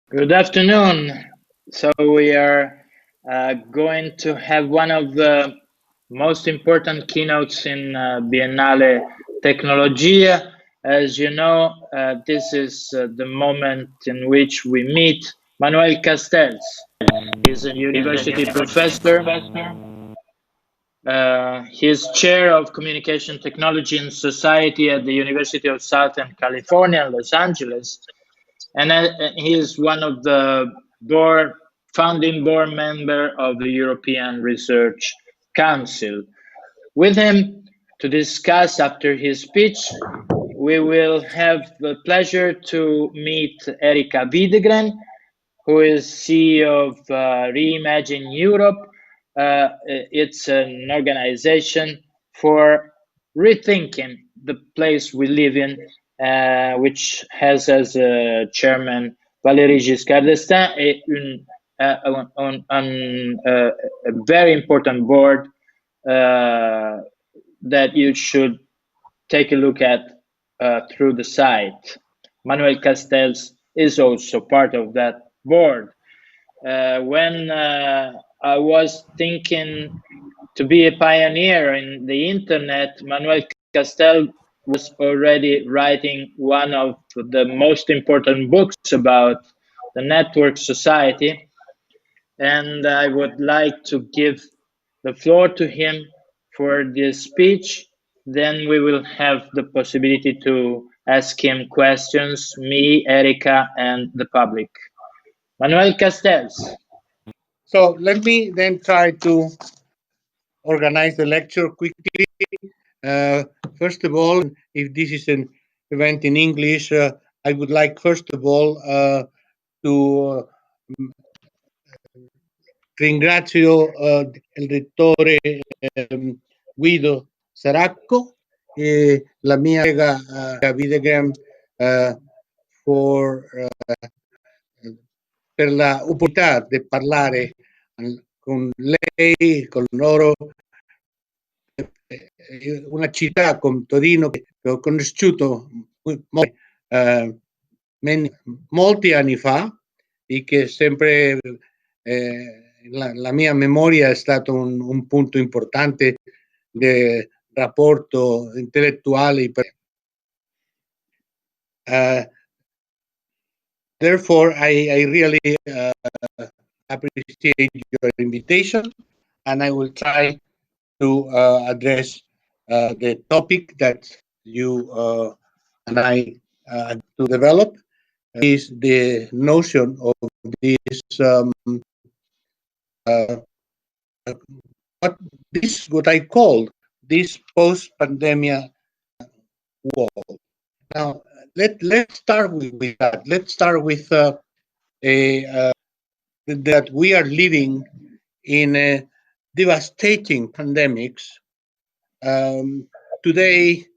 Good afternoon. So we are going to have one of the most important keynotes in Biennale Tecnologia. As you know, this is the moment in which we meet Manuel Castells. He's a university professor. He's chair of communication technology and society at the University of Southern California in Los Angeles. And he is one of the founding board member of the European Research Council. With him to discuss after his speech, we will have the pleasure to meet Erika Widegren, who is CEO of Reimagine Europe. It's an organization for rethinking the place we live in, which has as chairman Valéry Giscard d'Estaing, a very important board that you should take a look at through the site. Manuel Castells is also part of that board. When I was thinking to be a pioneer in the internet, Manuel Castells was already writing one of the most important books about the network society. And I would like to give the floor to him for this speech. Then we will have the possibility to ask him questions, me, Erika, and the public. Manuel Castells. So let me then try to organize the lecture quickly. First of all, if this is an event in English, I would like first of all to ringrazio il rettore Guido Saracco e la mia collega Widegren per la opportunità di parlare con lei, con loro, una città come Torino che ho conosciuto molti anni fa e che sempre la mia memoria è stato un punto importante del rapporto intellettuale. Therefore, I really appreciate your invitation, and I will try to address the topic that you and I to develop is the notion of this what I call this post-pandemia world. Now, let's start with that. Let's start with that we are living in a devastating pandemics. Today,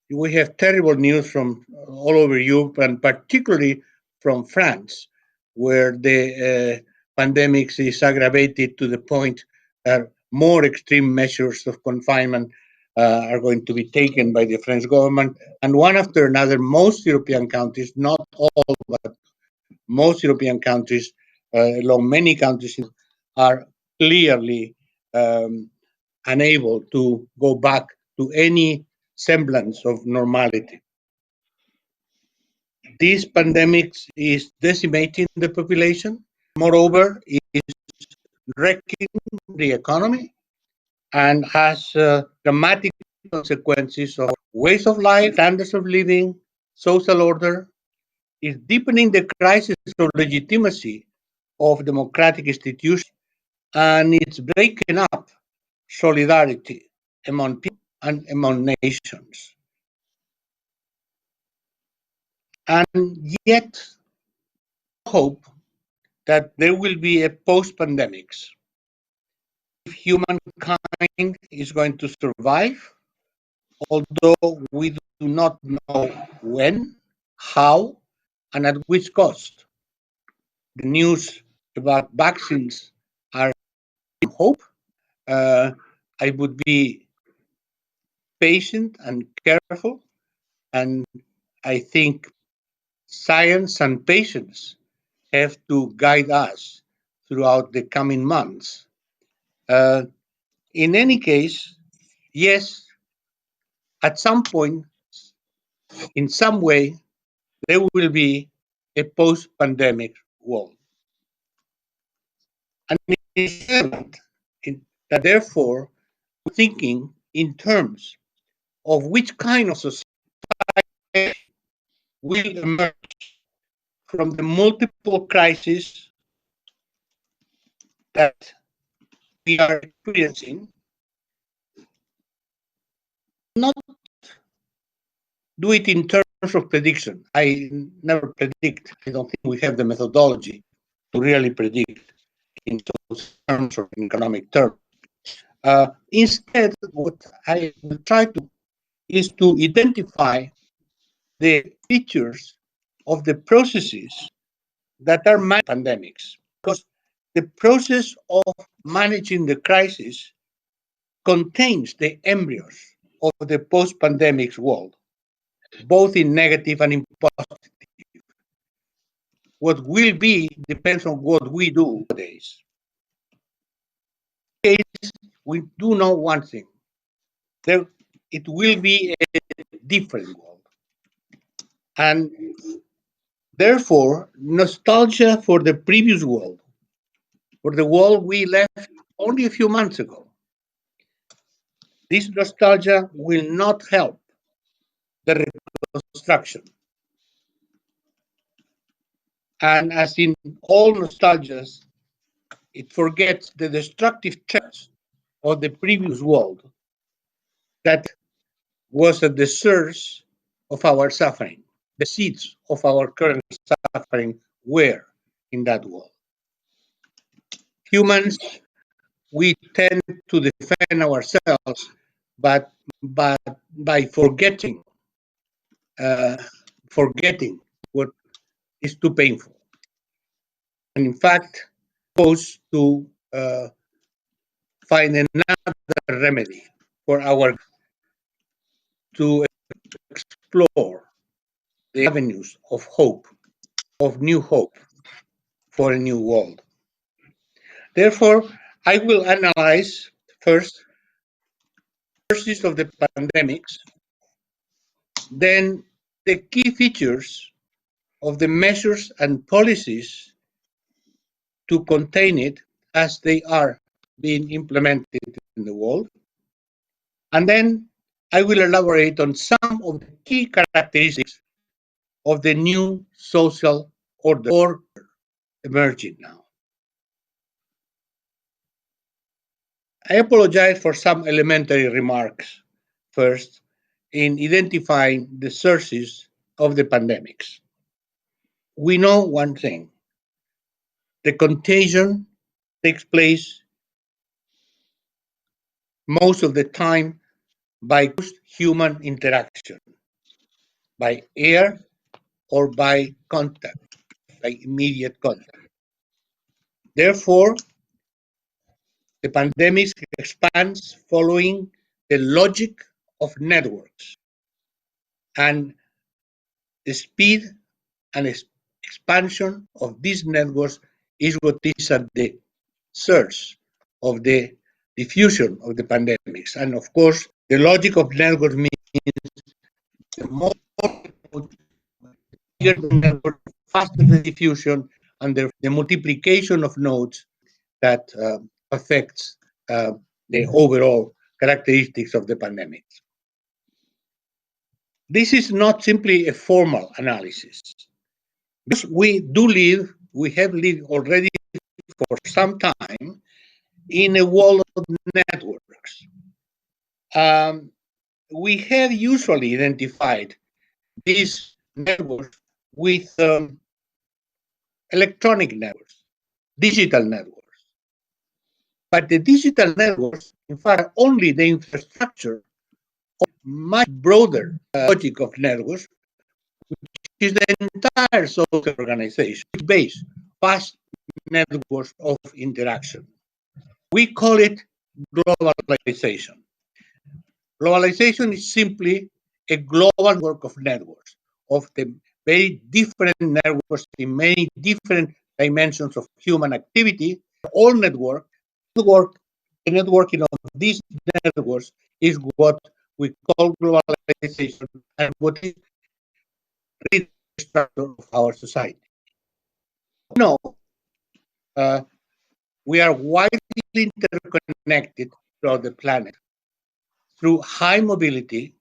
we have terrible news from all over Europe, and particularly from France, where the pandemics is aggravated to the point that more extreme measures of confinement are going to be taken by the French government. And one after another, most European countries, not all, but most European countries, along many countries, are clearly unable to go back to any semblance of normality. This pandemic is decimating the population. Moreover, it is wrecking the economy and has dramatic consequences of ways of life, standards of living, social order. It's deepening the crisis of legitimacy of democratic institutions, and it's breaking up solidarity among people and among nations. And yet, hope that there will be a post-pandemics. If humankind is going to survive, although we do not know when, how, and at which cost. The news about vaccines are hope. I would be patient and careful, and I think science and patience have to guide us throughout the coming months. In any case, yes, at some point, in some way, there will be a post-pandemic world. And it's evident that therefore, thinking in terms of which kind of society will emerge from the multiple crises that we are experiencing, not do it in terms of prediction. I never predict. I don't think we have the methodology to really predict in those terms or in economic terms. Instead, what I will try to is to identify the features of the processes that are pandemics, because the process of managing the crisis contains the embryos of the post-pandemics world, both in negative and in positive. What will be depends on what we do nowadays. We do know one thing. It will be a different world. And therefore, nostalgia for the previous world, for the world we left only a few months ago, this nostalgia will not help the reconstruction. And as in all nostalgias, it forgets the destructive traits of the previous world that was at the source of our suffering. The seeds of our current suffering were in that world. Humans, we tend to defend ourselves, but by forgetting what is too painful. And in fact, supposed to find another remedy for to explore the avenues of hope, of new hope for a new world. Therefore, I will analyze first the sources of the pandemics, then the key features of the measures and policies to contain it as they are being implemented in the world. And then I will elaborate on some of the key characteristics of the new social order emerging now. I apologize for some elementary remarks first in identifying the sources of the pandemics. We know one thing. The contagion takes place most of the time by human interaction, by air or by contact, by immediate contact. Therefore, the pandemic expands following the logic of networks, and the speed and expansion of these networks is what is at the source of the diffusion of the pandemics. And of course, the logic of networks means the more bigger the network, faster the diffusion, and the multiplication of nodes that affects the overall characteristics of the pandemic. This is not simply a formal analysis. Because we have lived already for some time in a world of networks. We have usually identified these networks with electronic networks, digital networks. But the digital networks, in fact, are only the infrastructure of a much broader logic of networks, which is the entire social organization, based vast networks of interaction. We call it globalization. Globalization is simply a global network of networks, of the very different networks in many different dimensions of human activity, all network. The networking of these networks is what we call globalization and what is really the structure of our society. No, we are widely interconnected throughout the planet through high mobility,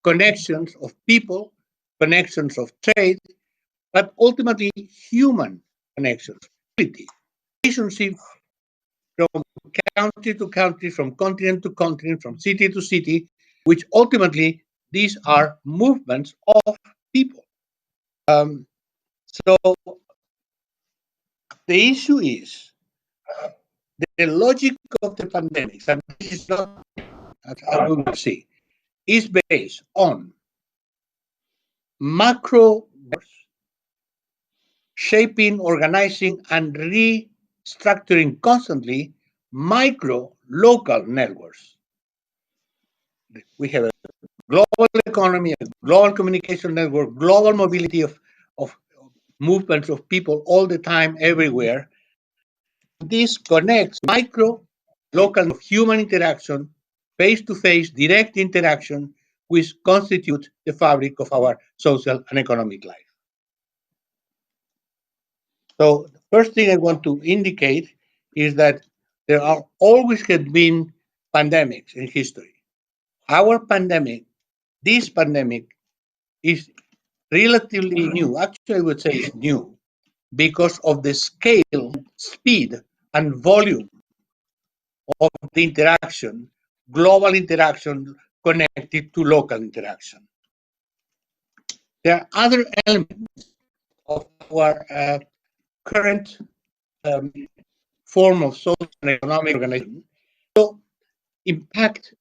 connections of people, connections of trade, but ultimately human connections, relationship from country to country, from continent to continent, from city to city, which ultimately these are movements of people. So the issue is the logic of the pandemics, and this is not, as we will see, is based on macro shaping, organizing, and restructuring constantly micro local networks. We have a global economy, a global communication network, global mobility of movements of people all the time, everywhere. This connects micro local human interaction, face-to-face direct interaction, which constitute the fabric of our social and economic life. So the first thing I want to indicate is that there are always have been pandemics in history. Our pandemic, this pandemic, is relatively new. Actually, I would say it's new because of the scale, speed, and volume of the interaction, global interaction connected to local interaction. There are other elements of our current form of social and economic organization so impact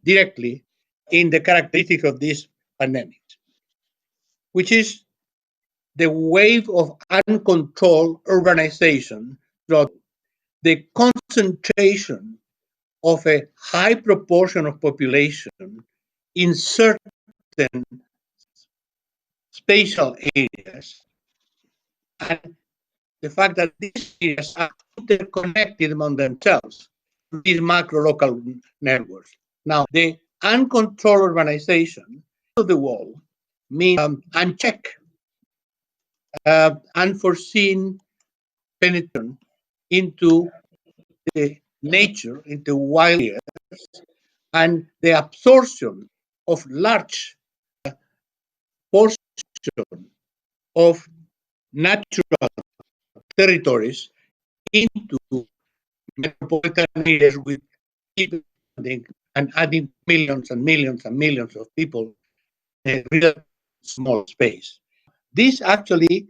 directly in the characteristics of this pandemic, which is the wave of uncontrolled urbanization, the concentration of a high proportion of population in certain spatial areas, and the fact that these areas are interconnected among themselves, these macro local networks. Now, the uncontrolled urbanization of the world means unchecked, unforeseen penetration into the nature, into wild areas, and the absorption of large portion of natural territories into metropolitan areas with people and adding millions and millions and millions of people in a real small space. This actually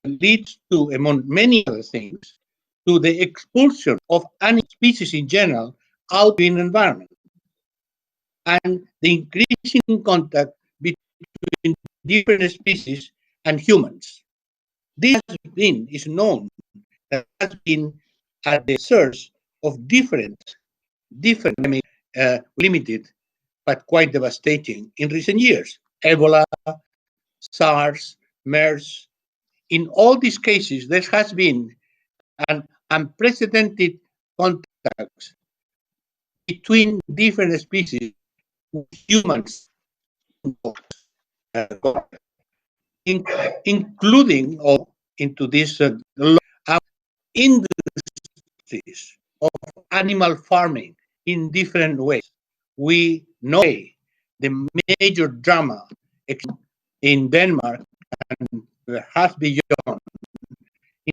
leads to, among many other things, to the expulsion of any species in general out in the environment and the increasing contact between different species and humans. This is known that has been at the source of different limited but quite devastating in recent years. Ebola, SARS, MERS. In all these cases, there has been an unprecedented contacts between different species with humans, including into this industries of animal farming in different ways. We know the major drama in Denmark and has beyond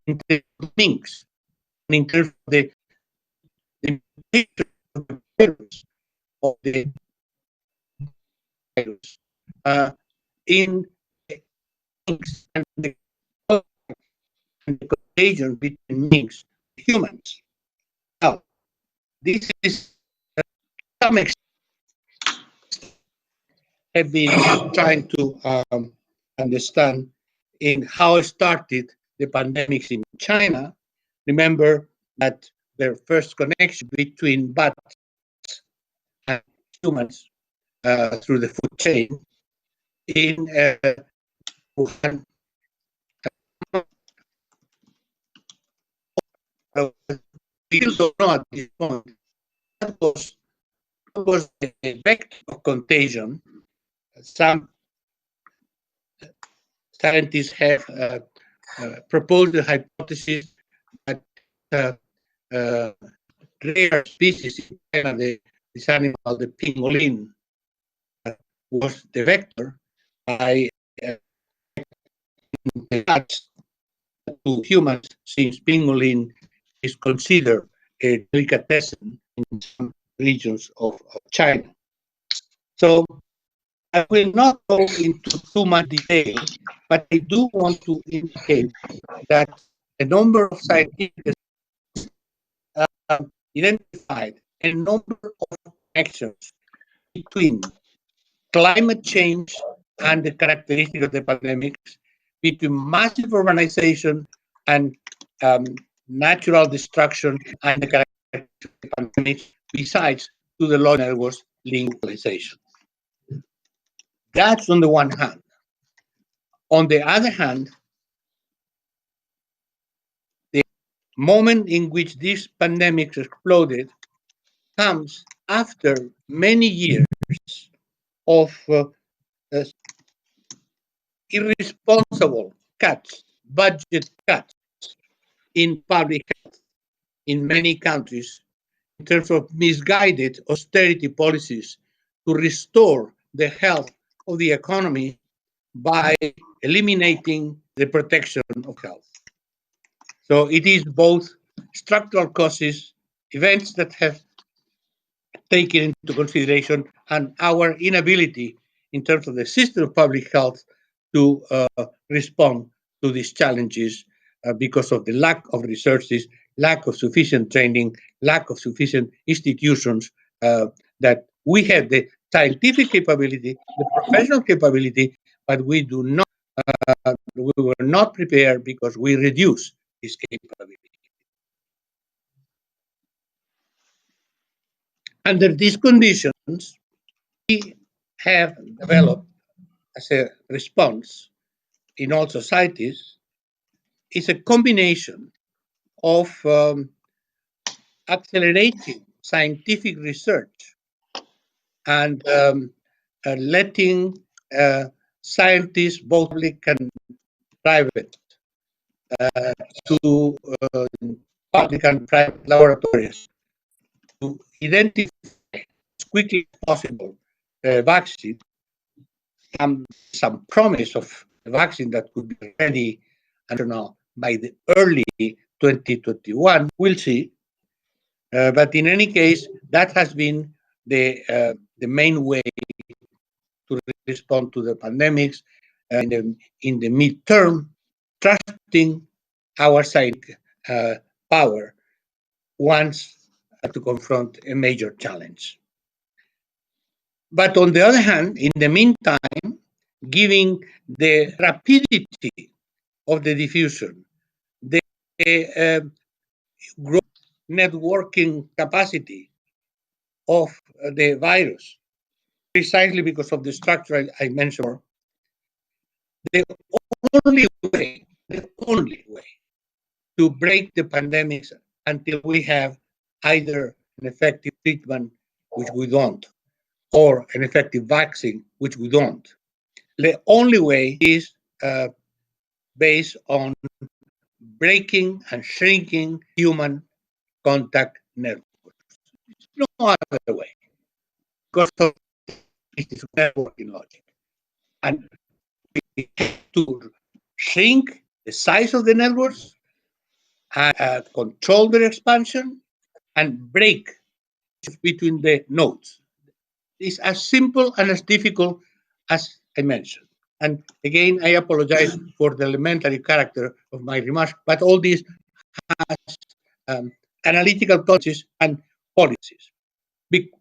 in terms of minks, in terms of the virus of the virus in the minks and the contagion between minks and humans. Now, this is some extent have been trying to understand in how it started the pandemics in China. Remember that the first connection between bats and humans through the food chain in Wuhan we still don't know at this point what was the effect of contagion. Some scientists have proposed the hypothesis that rare species in China, this animal, the pangolin, was the vector by cats to humans, since pangolin is considered a delicatessen in some regions of China. So I will not go into too much detail, but I do want to indicate that a number of scientific identified a number of connections between climate change and the characteristic of the pandemics, between massive urbanization and natural destruction and the characteristic of the pandemics, besides to the law networks linked globalization. That's on the one hand. On the other hand, the moment in which this pandemic exploded comes after many years of irresponsible cuts, budget cuts in public health in many countries, in terms of misguided austerity policies to restore the health of the economy by eliminating the protection of health. So it is both structural causes, events that have taken into consideration, and our inability in terms of the system of public health to respond to these challenges because of the lack of resources, lack of sufficient training, lack of sufficient institutions that we have the scientific capability, the professional capability, but we do not, we were not prepared because we reduced this capability. Under these conditions, we have developed as a response in all societies is a combination of accelerating scientific research and letting scientists, both public and private, to public and private laboratories to identify as quickly as possible vaccine, some promise of a vaccine that could be ready, I don't know, by the early 2021. We'll see. But in any case, that has been the main way to respond to the pandemics in the midterm, trusting our scientific power once to confront a major challenge. But on the other hand, in the meantime, giving the rapidity of the diffusion, the growth networking capacity of the virus, precisely because of the structure I mentioned, the only way to break the pandemics until we have either an effective treatment, which we don't, or an effective vaccine, which we don't. The only way is based on breaking and shrinking human contact networks. There's no other way, because of this networking logic. And we have to shrink the size of the networks, and control their expansion, and break between the nodes. It's as simple and as difficult as I mentioned. And again, I apologize for the elementary character of my remarks, but all this has analytical policies and policies.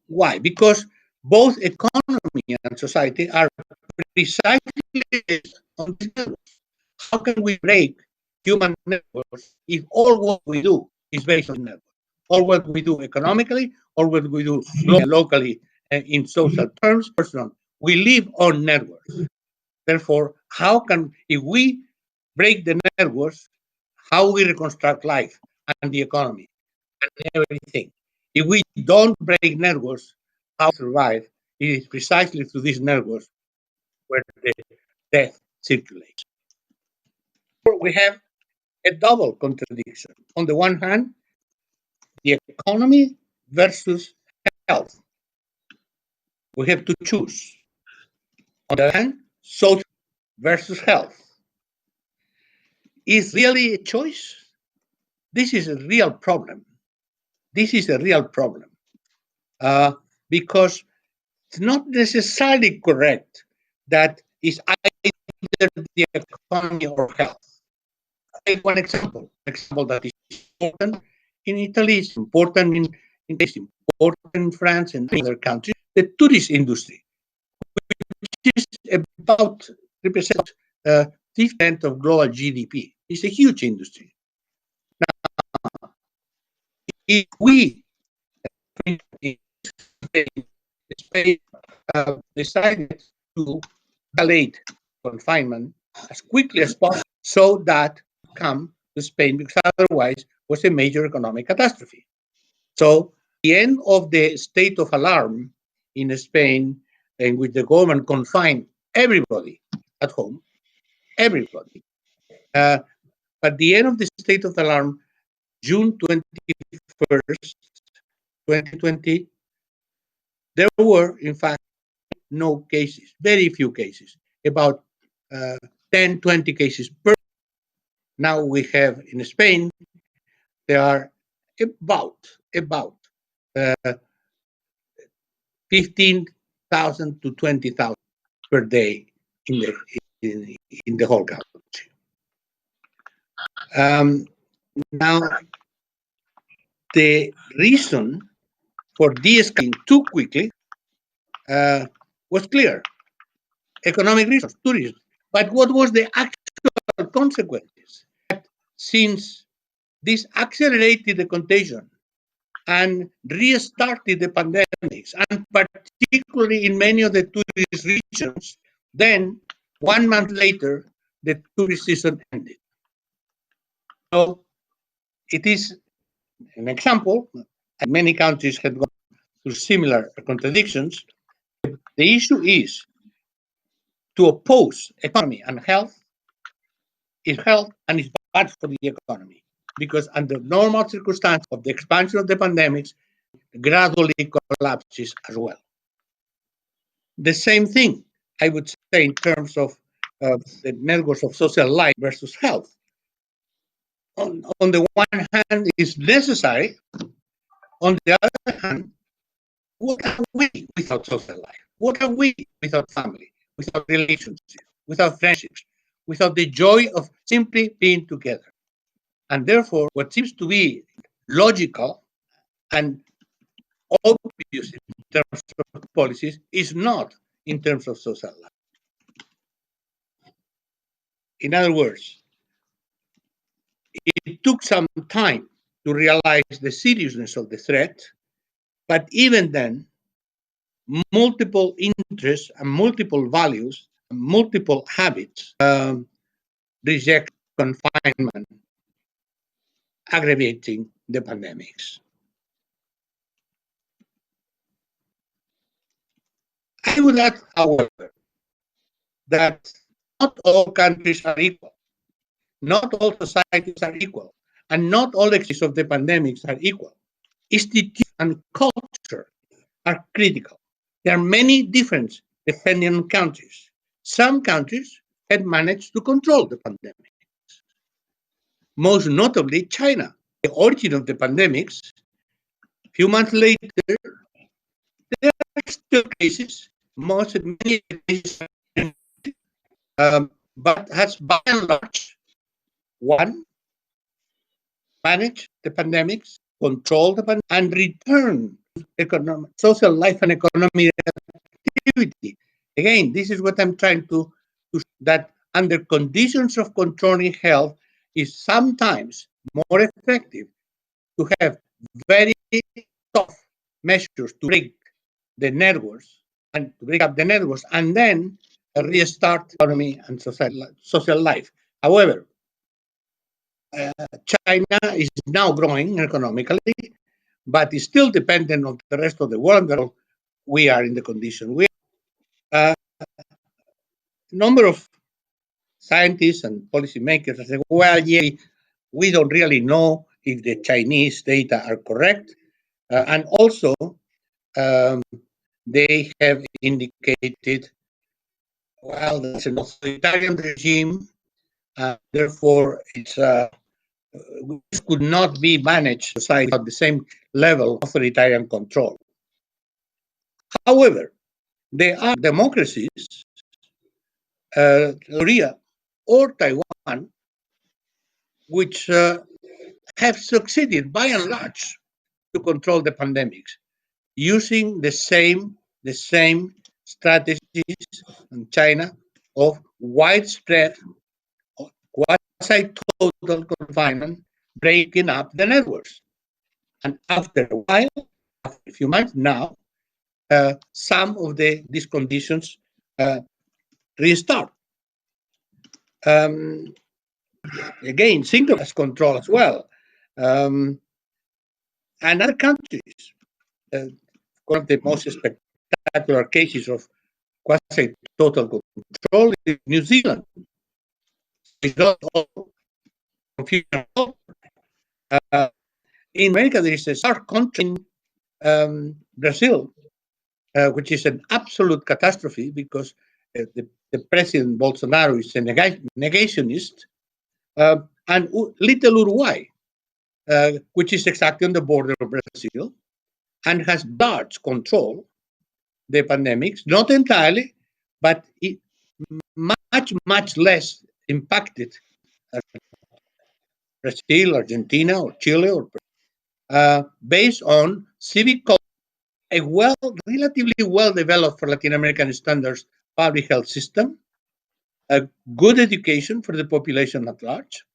Why? Because both economy and society are precisely based on these networks. How can we break human networks if all what we do is based on networks? All what we do economically, or what we do locally in social terms, personal. We live on networks. Therefore, how can, if we break the networks, how we reconstruct life? and the economy and everything. If we don't break networks, how to survive? It is precisely through these networks where the death circulates. We have a double contradiction. On the one hand, the economy versus health. We have to choose. On the other hand, social versus health. Is really a choice? This is a real problem. This is a real problem because it's not necessarily correct that it's either the economy or health. I'll take one example that is important in Italy, it's important it's important in France and other countries, the tourist industry, which is about represents 50% of global GDP. It's a huge industry. Now, if we Spain decided to escalate confinement as quickly as possible so that come to Spain, because otherwise it was a major economic catastrophe. So the end of the state of alarm in Spain, in which the government confined everybody at home, everybody. At the end of the state of alarm, June 21st, 2020, there were, in fact, no cases, very few cases, about 10, 20 cases per. Now we have in Spain, there are about 15,000 to 20,000 per day in the whole country. Now, the reason for de-escalating too quickly was clear. Economic reasons, tourism. But what was the actual consequences? Since this accelerated the contagion and restarted the pandemics, and particularly in many of the tourist regions, then 1 month later, the tourist season ended. So it is an example, and many countries have gone through similar contradictions. The issue is to oppose economy and health is health and is bad for the economy, because under normal circumstances of the expansion of the pandemics, gradually collapses as well. The same thing, I would say, in terms of the networks of social life versus health. On the one hand, it's necessary. On the other hand, what are we without social life? What are we without family, without relationships, without friendships, without the joy of simply being together? And therefore, what seems to be logical and obvious in terms of policies is not in terms of social life. In other words, it took some time to realize the seriousness of the threat, but even then, multiple interests and multiple values and multiple habits reject confinement, aggravating the pandemics. I would add, however, that not all countries are equal, not all societies are equal, and not all exits of the pandemics are equal. Institutions and culture are critical. There are many differences depending on countries. Some countries had managed to control the pandemic. Most notably, China. The origin of the pandemics, a few months later, there are still cases, many cases, but has by and large, one, managed the pandemics, controlled the pandemic, and return economic, social life and economic activity. Again, this is what I'm trying to that under conditions of controlling health is sometimes more effective to have very tough measures to break the networks and to break up the networks and then restart economy and social life. However, China is now growing economically, but is still dependent on the rest of the world. We are in the condition we are. Number of scientists and policymakers say, well, yeah, we don't really know if the Chinese data are correct. And also, they have indicated, well, that's an authoritarian regime, therefore it's this could not be managed society at the same level of authoritarian control. However, there are democracies, Korea or Taiwan, which have succeeded by and large to control the pandemics using the same strategies in China of widespread quasi-total confinement, breaking up the networks. And after a while, after a few months now, some of these conditions restart. Again, Singapore has control as well. And other countries, one of the most spectacular cases of quasi-total control is New Zealand. It's not all confusion. In America, there is a sharp country in Brazil, which is an absolute catastrophe because the President Bolsonaro is a negationist, and little Uruguay, which is exactly on the border of Brazil, and has large control the pandemics, not entirely, but it much less impacted Brazil, Argentina, or Chile, or based on civic culture, a relatively well-developed for Latin American standards public health system, a good education for the population at large,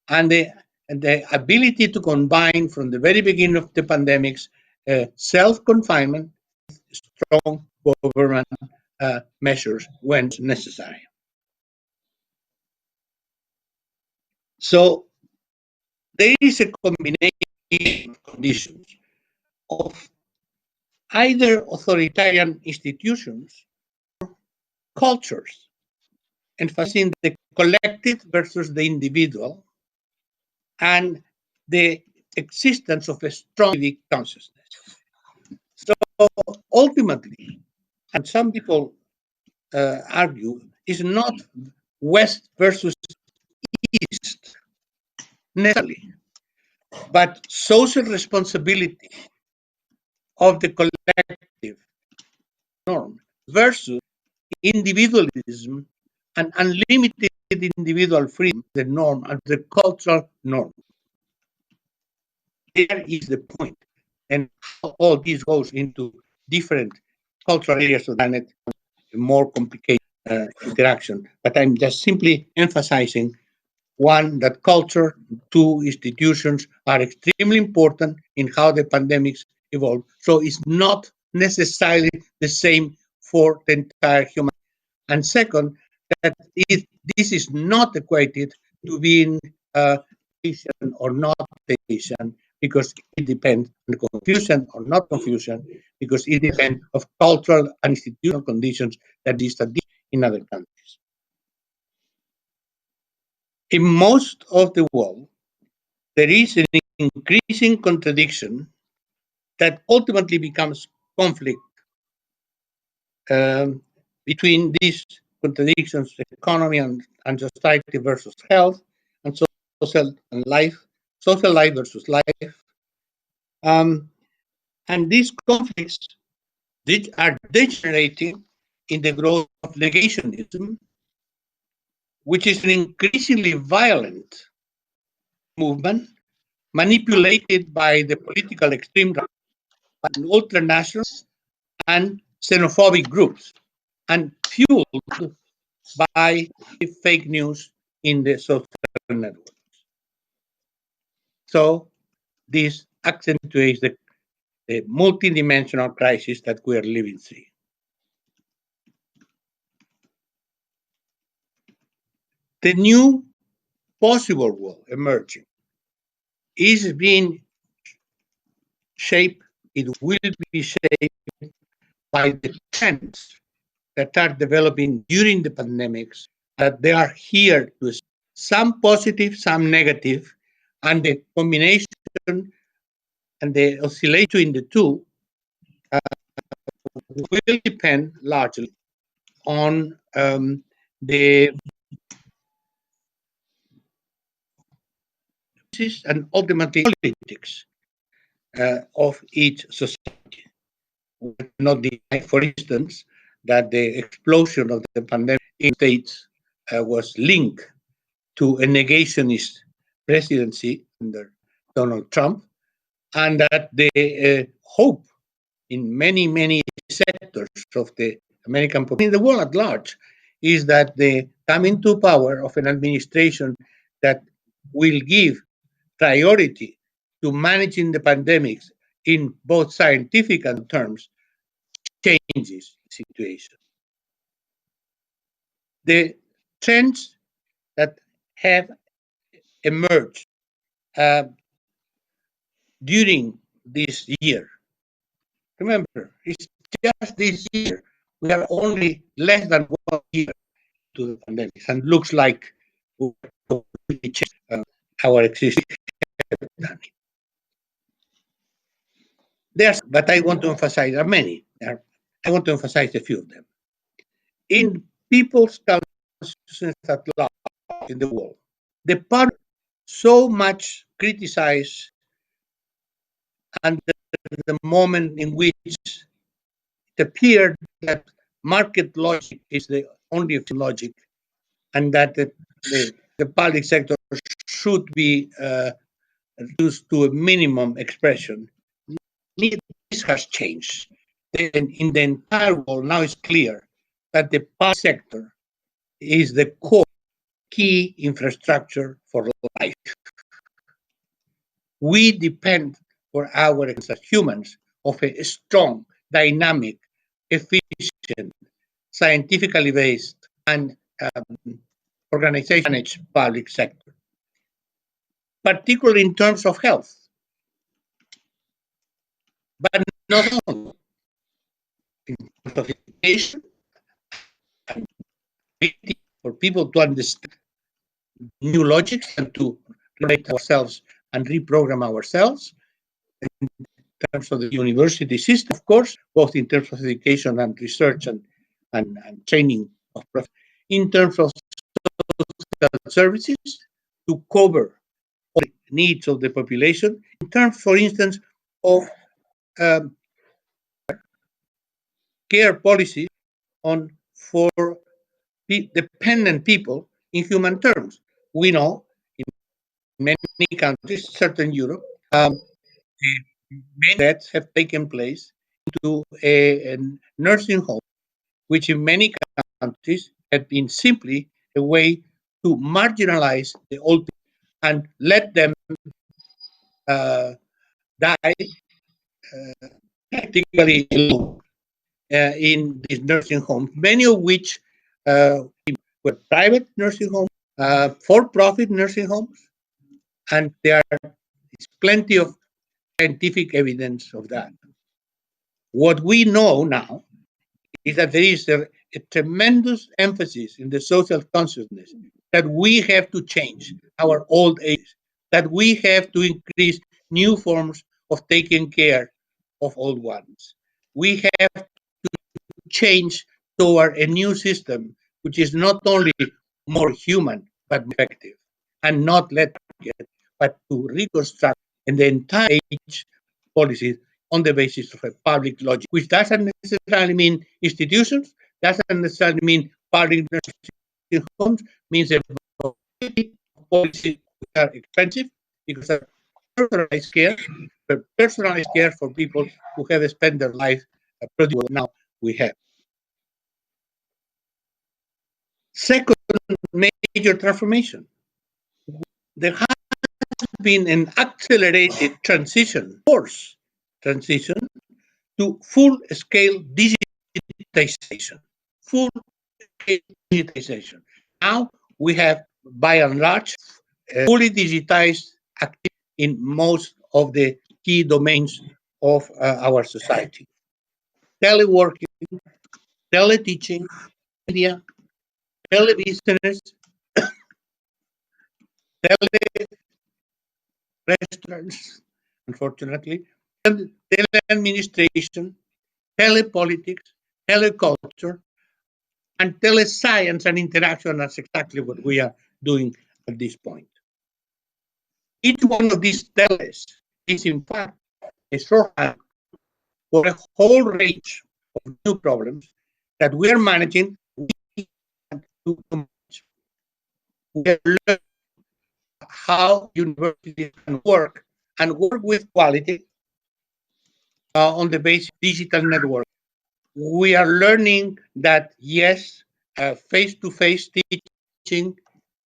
and the ability to combine from the very beginning of the pandemics self-confinement, strong government measures when necessary. So there is a combination of conditions of either authoritarian institutions or cultures, emphasizing the collective versus the individual and the existence of a strong civic consciousness. So ultimately, and some people argue, is not West versus East necessarily, but social responsibility of the collective norm versus individualism and unlimited individual freedom, the norm, and the cultural norm. There is the point, and how all this goes into different cultural areas of the planet, more complicated interaction. But I'm just simply emphasizing, one, that culture, two, institutions are extremely important in how the pandemics evolve. So it's not necessarily the same for the entire human. And second, that this is not equated to being Asian or not Asian, because it depends on confusion or not confusion, because it depends of cultural and institutional conditions that is in other countries. In most of the world, there is an increasing contradiction that ultimately becomes conflict between these contradictions, economy and society versus health, and social life versus life. And these conflicts are degenerating in the growth of negationism, which is an increasingly violent movement manipulated by the political extreme right and ultranationalists and xenophobic groups, and fueled by fake news in the social networks. So this accentuates the multidimensional crisis that we are living through. The new possible world emerging is being shaped, it will be shaped by the trends that are developing during the pandemics, that they are here to some positive, some negative, and the combination and the oscillation in the two will depend largely on the and ultimately politics of each society. We cannot deny, for instance, that the explosion of the pandemic in the States was linked to a negationist presidency under Donald Trump, and that the hope in many, many sectors of the American population, in the world at large, is that the coming to power of an administration that will give priority to managing the pandemics in both scientific and terms changes the situation. The trends that have emerged during this year, remember, it's just this year. We are only less than 1 year to the pandemic, and looks like we completely changed our existing. There's, but I want to emphasize, there are many. I want to emphasize a few of them. In people's consciousness at large in the world, the part so much criticized under the moment in which it appeared that market logic is the only logic, and that the public sector should be reduced to a minimum expression. This has changed. In the entire world, now it's clear that the public sector is the core key infrastructure for life. We depend for our as humans of a strong, dynamic, efficient, scientifically based, and organization managed public sector, particularly in terms of health. But not only in terms of education and for people to understand new logics and to relate ourselves and reprogram ourselves. In terms of the university system, of course, both in terms of education and research and training of professors, in terms of social services to cover all the needs of the population, in terms, for instance, of care policies for dependent people in human terms. We know in many countries, certain Europe, many deaths have taken place into a nursing home, which in many countries have been simply a way to marginalize the old people and let them die practically alone in these nursing homes, many of which were private nursing homes, for-profit nursing homes, and there is plenty of scientific evidence of that. What we know now is that there is a tremendous emphasis in the social consciousness that we have to change our old age, that we have to increase new forms of taking care of old ones. We have to change toward a new system which is not only more human but effective, and not let it, but to reconstruct in the entire age policies on the basis of a public logic, which doesn't necessarily mean institutions, doesn't necessarily mean public nursing homes, means a policies that are expensive because of personalized care for people who have spent their life producing what now we have. Second major transformation, there has been an accelerated transition to full-scale digitization. Full-scale digitization. Now we have, by and large, fully digitized activity in most of the key domains of our society. Teleworking, teleteaching, media, telebusiness, tele-restaurants, unfortunately, tele-administration, telepolitics, teleculture, and telescience and interaction. That's exactly what we are doing at this point. Each one of these teles is, in fact, a shorthand for a whole range of new problems that we are managing. We are learning how universities can work and work with quality on the basic digital network. We are learning that, yes, face-to-face teaching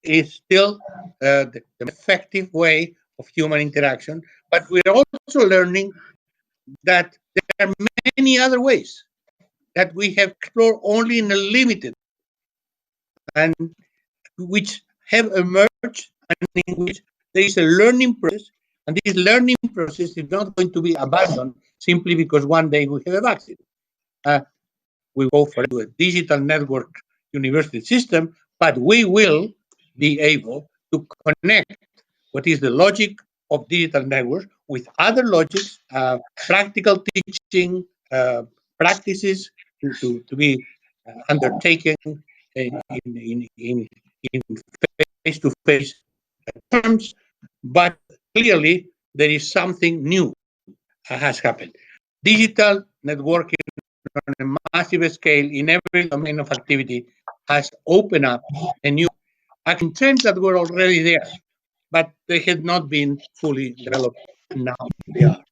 is still the effective way of human interaction, but we're also learning that there are many other ways that we have explored only in a limited, and which have emerged, and in which there is a learning process, and this learning process is not going to be abandoned simply because one day we have a vaccine. We go for a digital network university system, but we will be able to connect what is the logic of digital networks with other logics, practical teaching practices to be undertaken in face-to-face terms, but clearly there is something new has happened. Digital networking on a massive scale in every domain of activity has opened up a new action trends that were already there, but they had not been fully developed. Now they are.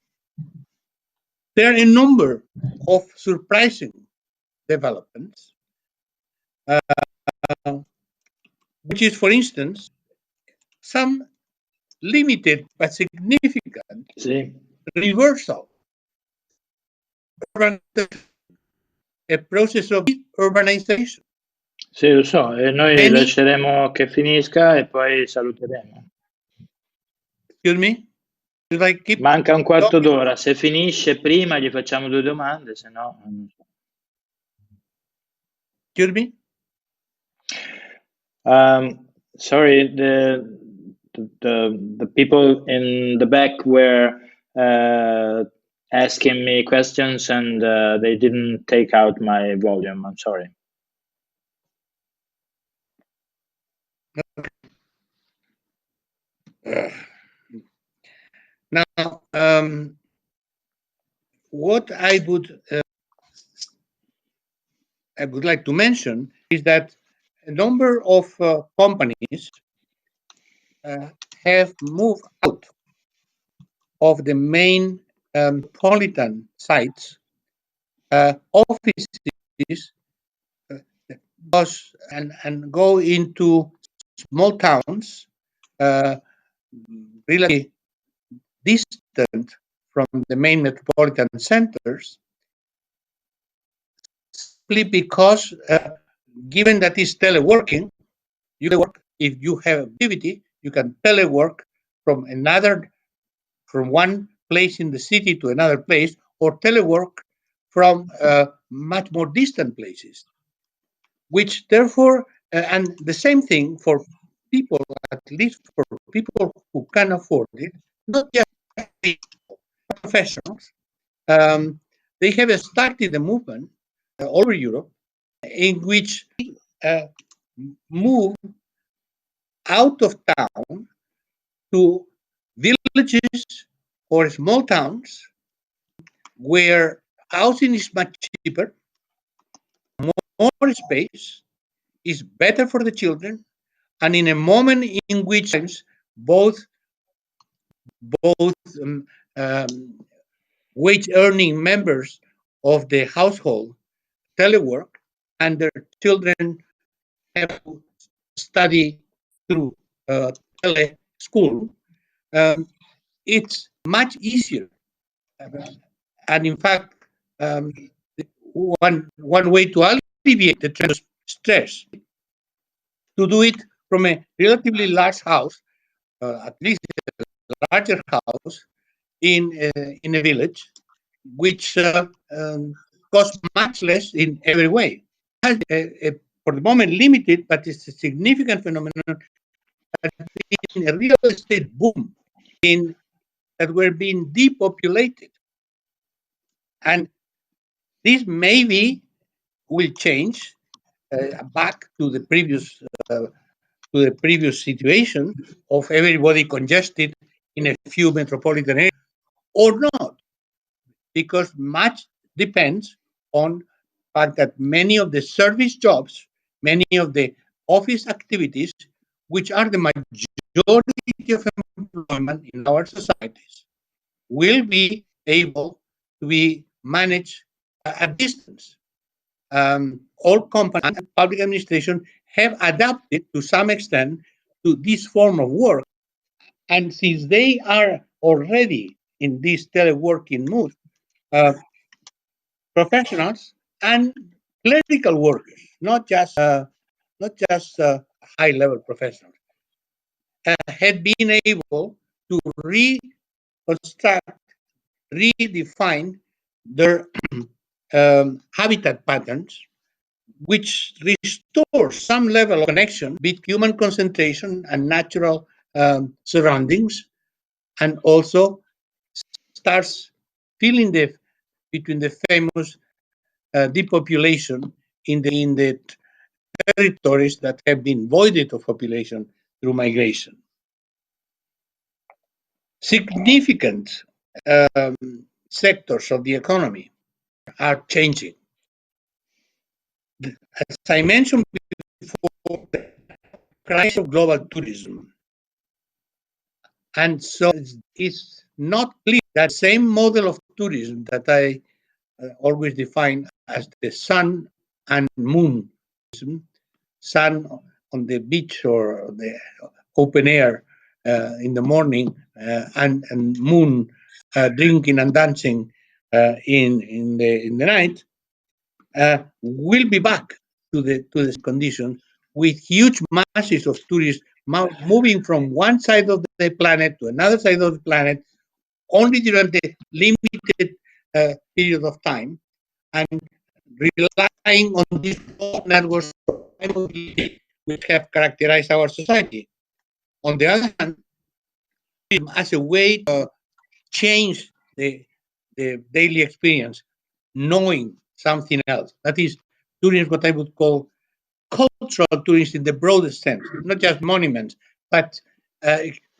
There are a number of surprising developments, which is, for instance, some limited but significant reversal, a process of urbanization. Sì, lo so, e noi lasceremo che finisca e poi saluteremo. Excuse me? Manca un quarto d'ora, se finisce prima gli facciamo 2 domande, se no non so. Excuse me? Sorry, the people in the back were asking me questions and they didn't take out my volume. I'm sorry. Now, what I would like to mention is that a number of companies have moved out of the main metropolitan sites, offices, and go into small towns, really distant from the main metropolitan centers, simply because, given that it's teleworking, you can work, if you have activity, you can telework from one place in the city to another place, or telework from much more distant places, which therefore, and the same thing for people, at least for people who can afford it, not just people, professionals. They have started a movement all over Europe in which move out of town to villages or small towns where housing is much cheaper, more space, is better for the children, and in a moment in which both wage-earning members of the household telework and their children have to study through tele-school, it's much easier. And in fact, one way to alleviate the trend of stress, to do it from a relatively large house at least a larger house in a village, which costs much less in every way. Has for the moment limited, but it's a significant phenomenon. In a real estate boom that were being depopulated, and this maybe will change back to the previous situation of everybody congested in a few metropolitan areas, or not, because much depends on the fact that many of the service jobs, many of the office activities, which are the majority of employment in our societies, will be able to be managed at distance. All companies and public administration have adapted to some extent to this form of work. And since they are already in this teleworking mood, professionals and clerical workers, not just high-level professionals, had been able to reconstruct, redefine their habitat patterns, which restores some level of connection between human concentration and natural surroundings, and also starts filling between the famous depopulation in the territories that have been voided of population through migration. Significant sectors of the economy are changing. As I mentioned before, the crisis of global tourism. And so it's not clear that same model of tourism that I always define as the sun and moon tourism, sun on the beach or the open air in the morning, and moon drinking and dancing in the night, will be back to this condition, with huge masses of tourists moving from one side of the planet to another side of the planet only during the limited period of time, and relying on these networks which have characterized our society. On the other hand, as a way to change the daily experience, knowing something else. That is, tourism, what I would call cultural tourism in the broadest sense, not just monuments, but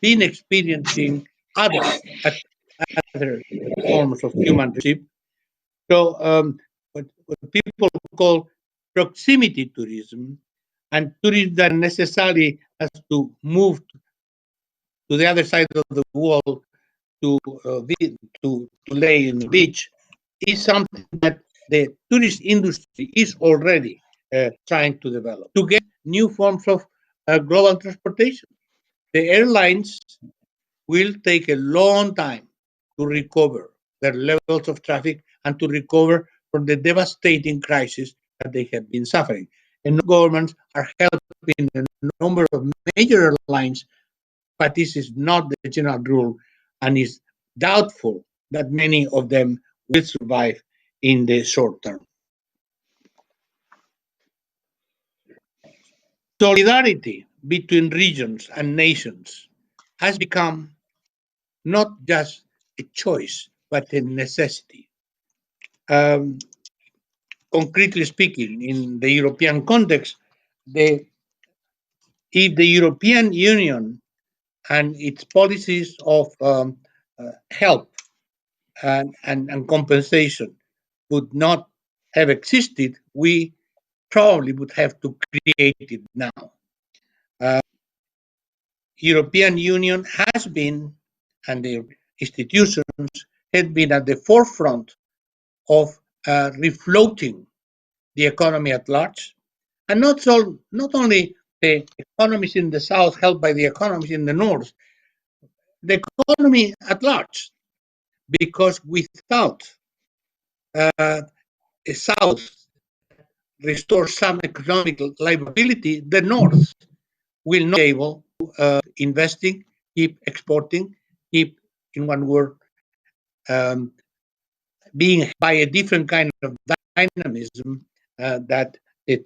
being experiencing other forms of human relationship. So what people call proximity tourism, and tourism that necessarily has to move to the other side of the world to lay in the beach, is something that the tourist industry is already trying to develop to get new forms of global transportation. The airlines will take a long time to recover their levels of traffic and to recover from the devastating crisis that they have been suffering. And governments are helping a number of major airlines, but this is not the general rule, and is doubtful that many of them will survive in the short term. Solidarity between regions and nations has become not just a choice, but a necessity. Concretely speaking, in the European context, if the European Union and its policies of help and compensation would not have existed, we probably would have to create it now. European Union has been, and the institutions have been at the forefront of refloating the economy at large, and not only the economies in the south helped by the economies in the north, the economy at large, because without a south restore some economic livability, the north will not be able to investing keep exporting, keep, in one word, being by a different kind of dynamism that is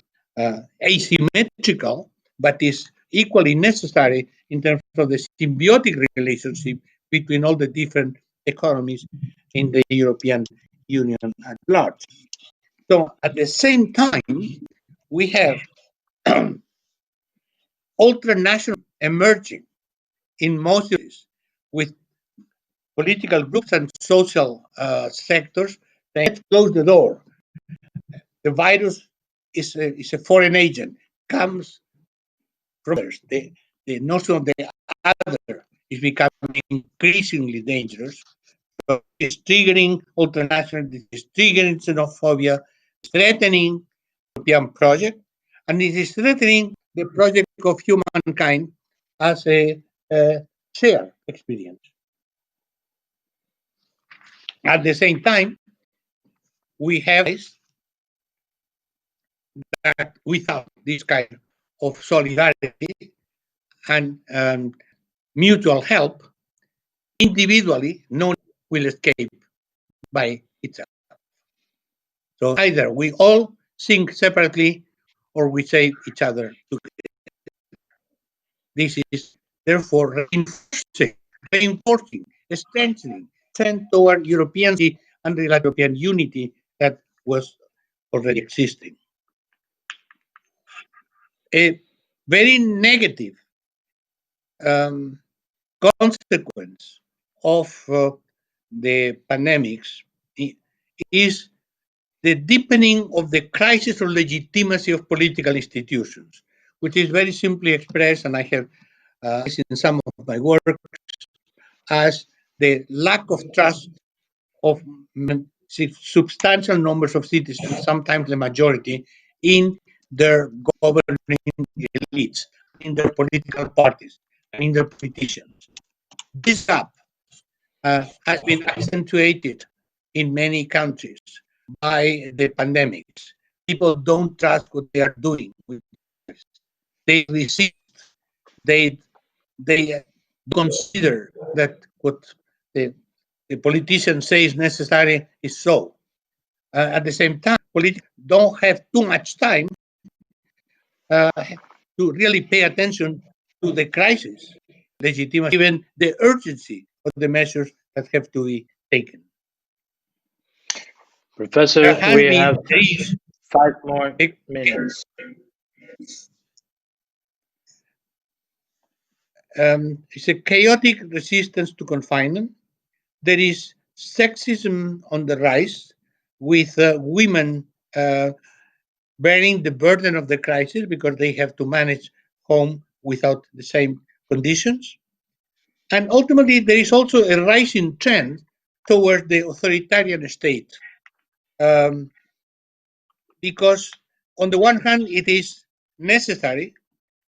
asymmetrical, but is equally necessary in terms of the symbiotic relationship between all the different economies in the European Union at large. So at the same time, we have ultranational emerging in most cities with political groups and social sectors that let's close the door. The virus is a foreign agent, comes from others. The notion of the other is becoming increasingly dangerous. So it's triggering ultranational, it's triggering xenophobia, it's threatening the European project, and it is threatening the project of humankind as a shared experience. At the same time, we have that without this kind of solidarity and mutual help, individually, no one will escape by itself. So either we all sink separately or we save each other together. This is therefore reinforcing, strengthening, trend toward European and European unity that was already existing. A very negative consequence of the pandemics is the deepening of the crisis of legitimacy of political institutions, which is very simply expressed, and I have in some of my work, as the lack of trust of substantial numbers of citizens, sometimes the majority, in their governing elites, in their political parties, and in their politicians. This gap has been accentuated in many countries by the pandemics. People don't trust what they are doing. They resist. They consider that what the politician says necessary is so. At the same time, politicians don't have too much time to really pay attention to the crisis, legitimacy, even the urgency of the measures that have to be taken. Professor, we have 5 more a, minutes. It's a chaotic resistance to confinement. There is sexism on the rise, with women bearing the burden of the crisis because they have to manage home without the same conditions. And ultimately, there is also a rising trend towards the authoritarian state. Because on the one hand, it is necessary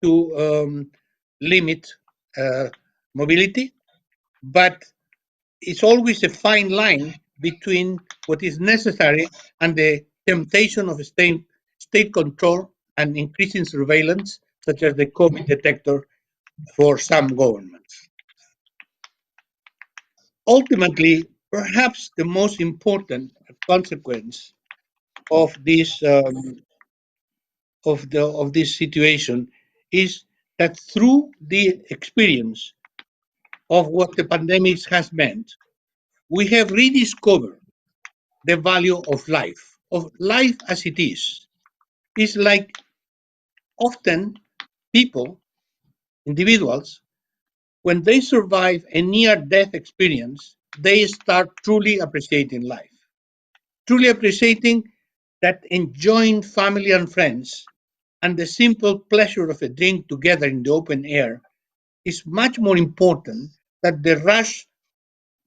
to limit mobility, but it's always a fine line between what is necessary and the temptation of state control and increasing surveillance, such as the COVID detector for some governments. Ultimately, perhaps the most important consequence of this situation is that through the experience of what the pandemic has meant, we have rediscovered the value of life as it is. It's like often people, individuals, when they survive a near-death experience, they start truly appreciating life, truly appreciating that enjoying family and friends and the simple pleasure of a drink together in the open air is much more important than the rush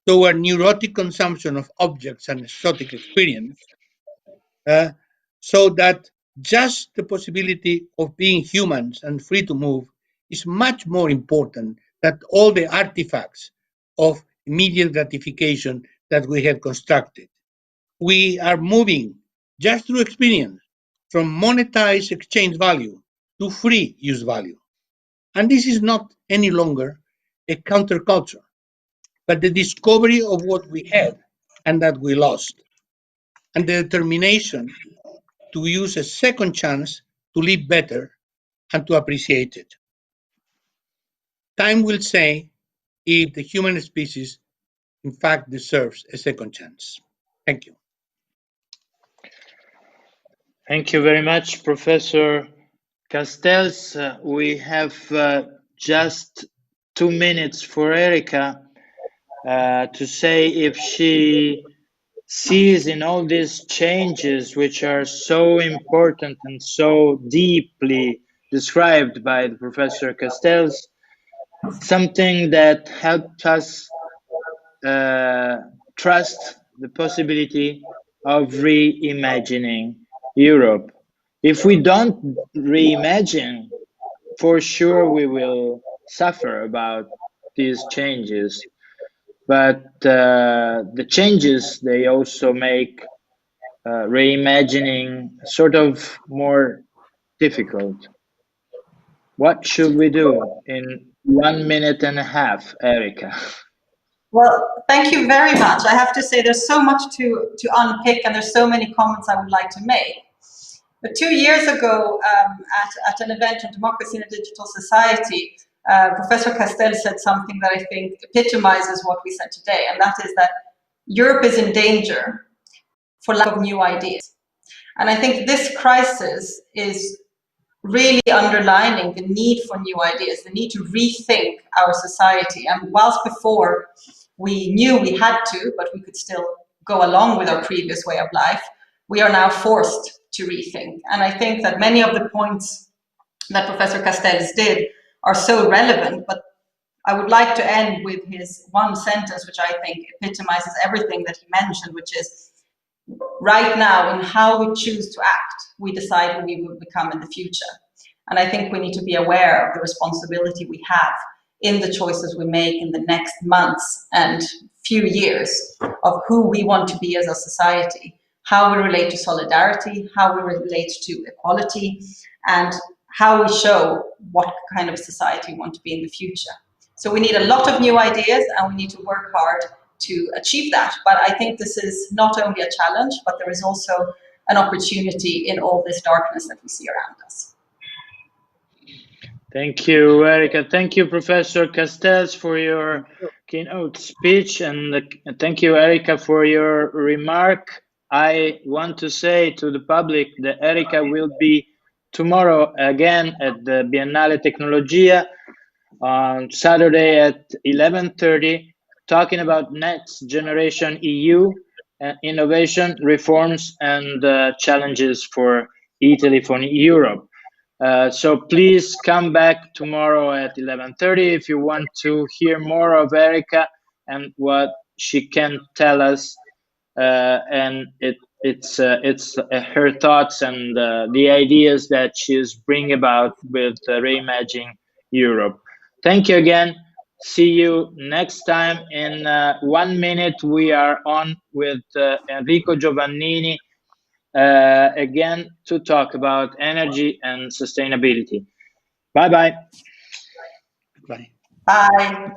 toward neurotic consumption of objects and exotic experience, so that just the possibility of being humans and free to move is much more important than all the artifacts of immediate gratification that we have constructed. We are moving just through experience from monetized exchange value to free use value. And this is not any longer a counterculture, but the discovery of what we had and that we lost, and the determination to use a second chance to live better and to appreciate it. Time will say if the human species, in fact, deserves a second chance. Thank you. Thank you very much, Professor Castells. We have just 2 minutes for Erika to say if she sees in all these changes, which are so important and so deeply described by the Professor Castells, something that helped us trust the possibility of reimagining Europe. If we don't reimagine, for sure we will suffer about these changes. But the changes, they also make reimagining sort of more difficult. What should we do in 1 minute and a half, Erika? Well, thank you very much. I have to say there's so much to unpick, and there's so many comments I would like to make. But 2 years ago, at an event on democracy in a digital society, Professor Castells said something that I think epitomizes what we said today, and that is that Europe is in danger for lack of new ideas. And I think this crisis is really underlining the need for new ideas, the need to rethink our society. And whilst before we knew we had to, but we could still go along with our previous way of life, we are now forced to rethink. And I think that many of the points that Professor Castells did are so relevant, but I would like to end with his one sentence, which I think epitomizes everything that he mentioned, which is, right now, in how we choose to act, we decide who we will become in the future. And I think we need to be aware of the responsibility we have in the choices we make in the next months and few years of who we want to be as a society, how we relate to solidarity, how we relate to equality, and how we show what kind of society we want to be in the future. So we need a lot of new ideas, and we need to work hard to achieve that. But I think this is not only a challenge, but there is also an opportunity in all this darkness that we see around us. Thank you, Erika. Thank you, Professor Castells, for your keynote speech, and thank you, Erika, for your remark. I want to say to the public that Erika will be tomorrow again at the Biennale Tecnologia on Saturday at 11:30, talking about next generation EU, innovation, reforms, and challenges for Italy, for Europe. So please come back tomorrow at 11:30 if you want to hear more of Erika and what she can tell us, and it's her thoughts and the ideas that she's bringing about with reimagining Europe. Thank you again. See you next time. In 1 minute, we are on with Enrico Giovannini again to talk about energy and sustainability. Bye-bye. Bye. Bye.